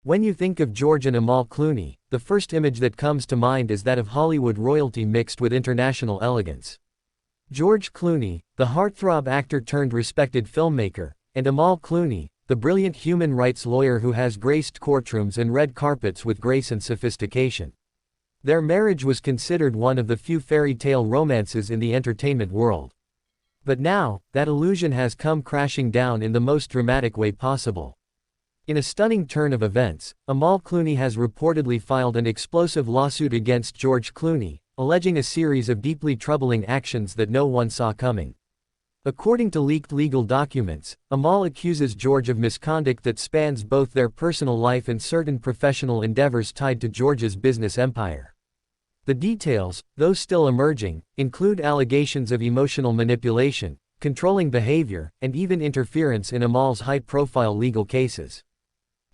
When you think of George and Amal Clooney, the first image that comes to mind is that of Hollywood royalty mixed with international elegance. George Clooney, the heartthrob actor turned respected filmmaker, and Amal Clooney, the brilliant human rights lawyer who has graced courtrooms and red carpets with grace and sophistication. Their marriage was considered one of the few fairy tale romances in the entertainment world. But now, that illusion has come crashing down in the most dramatic way possible. In a stunning turn of events, Amal Clooney has reportedly filed an explosive lawsuit against George Clooney, alleging a series of deeply troubling actions that no one saw coming. According to leaked legal documents, Amal accuses George of misconduct that spans both their personal life and certain professional endeavors tied to George's business empire. The details, though still emerging, include allegations of emotional manipulation, controlling behavior, and even interference in Amal's high-profile legal cases.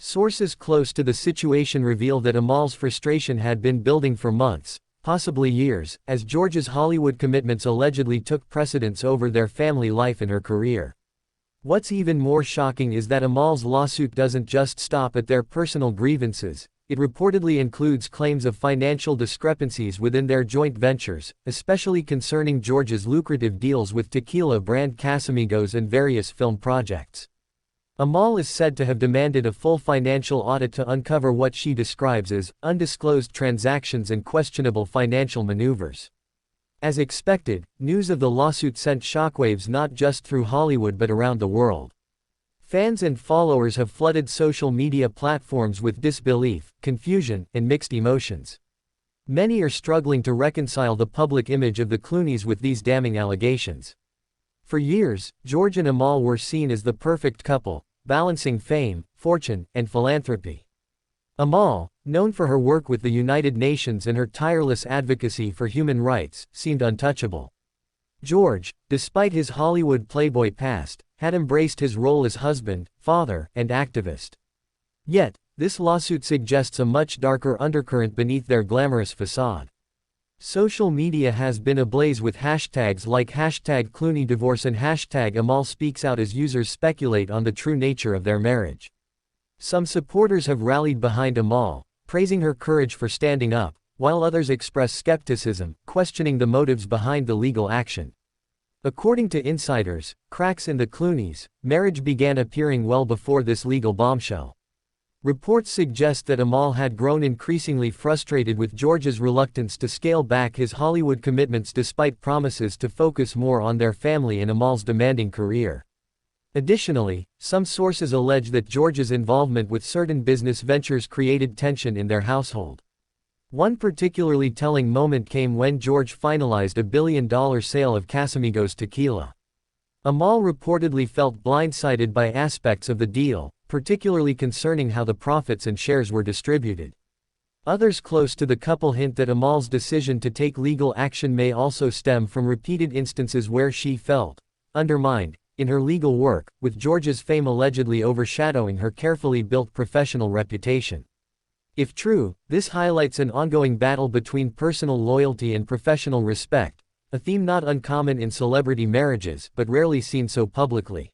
Sources close to the situation reveal that Amal's frustration had been building for months, possibly years, as George's Hollywood commitments allegedly took precedence over their family life and her career. What's even more shocking is that Amal's lawsuit doesn't just stop at their personal grievances. It reportedly includes claims of financial discrepancies within their joint ventures, especially concerning George's lucrative deals with tequila brand Casamigos and various film projects. Amal is said to have demanded a full financial audit to uncover what she describes as undisclosed transactions and questionable financial maneuvers. As expected, news of the lawsuit sent shockwaves not just through Hollywood but around the world. Fans and followers have flooded social media platforms with disbelief, confusion, and mixed emotions. Many are struggling to reconcile the public image of the Clooneys with these damning allegations. For years, George and Amal were seen as the perfect couple, balancing fame, fortune, and philanthropy. Amal, known for her work with the United Nations and her tireless advocacy for human rights, seemed untouchable. George, despite his Hollywood playboy past, had embraced his role as husband, father, and activist. Yet, this lawsuit suggests a much darker undercurrent beneath their glamorous facade. Social media has been ablaze with hashtags like #ClooneyDivorce and #AmalSpeaksOut as users speculate on the true nature of their marriage. Some supporters have rallied behind Amal, praising her courage for standing up, while others express skepticism, questioning the motives behind the legal action. According to insiders, cracks in the Clooneys' marriage began appearing well before this legal bombshell. Reports suggest that Amal had grown increasingly frustrated with George's reluctance to scale back his Hollywood commitments despite promises to focus more on their family and Amal's demanding career. Additionally, some sources allege that George's involvement with certain business ventures created tension in their household. One particularly telling moment came when George finalized a $1 billion sale of Casamigos tequila. Amal reportedly felt blindsided by aspects of the deal, particularly concerning how the profits and shares were distributed. Others close to the couple hint that Amal's decision to take legal action may also stem from repeated instances where she felt undermined in her legal work, with George's fame allegedly overshadowing her carefully built professional reputation. If true, this highlights an ongoing battle between personal loyalty and professional respect, a theme not uncommon in celebrity marriages but rarely seen so publicly.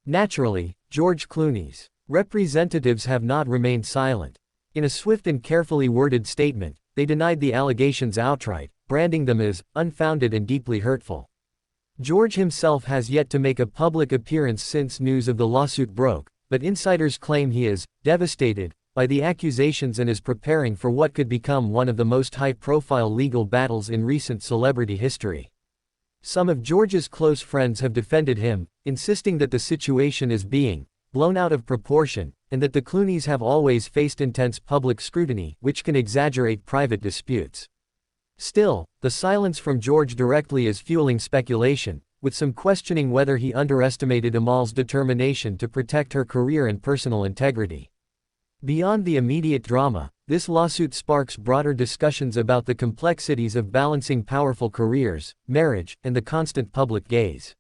Naturally, George Clooney's representatives have not remained silent. In a swift and carefully worded statement, they denied the allegations outright, branding them as unfounded and deeply hurtful. George himself has yet to make a public appearance since news of the lawsuit broke, but insiders claim he is devastated by the accusations and is preparing for what could become one of the most high-profile legal battles in recent celebrity history. Some of George's close friends have defended him, insisting that the situation is being blown out of proportion, and that the Clooneys have always faced intense public scrutiny, which can exaggerate private disputes. Still, the silence from George directly is fueling speculation, with some questioning whether he underestimated Amal's determination to protect her career and personal integrity. Beyond the immediate drama, this lawsuit sparks broader discussions about the complexities of balancing powerful careers, marriage, and the constant public gaze.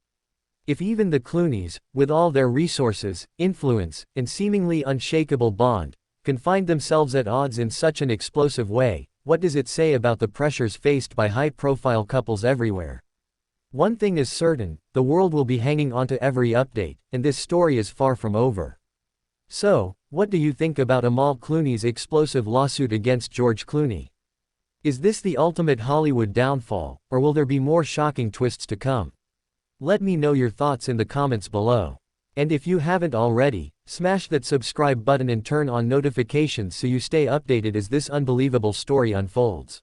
If even the Clooneys, with all their resources, influence, and seemingly unshakable bond, can find themselves at odds in such an explosive way, what does it say about the pressures faced by high-profile couples everywhere? One thing is certain, the world will be hanging onto every update, and this story is far from over. So, What do you think about Amal Clooney's explosive lawsuit against George Clooney? Is this the ultimate Hollywood downfall, or will there be more shocking twists to come? Let me know your thoughts in the comments below. And if you haven't already, smash that subscribe button and turn on notifications so you stay updated as this unbelievable story unfolds.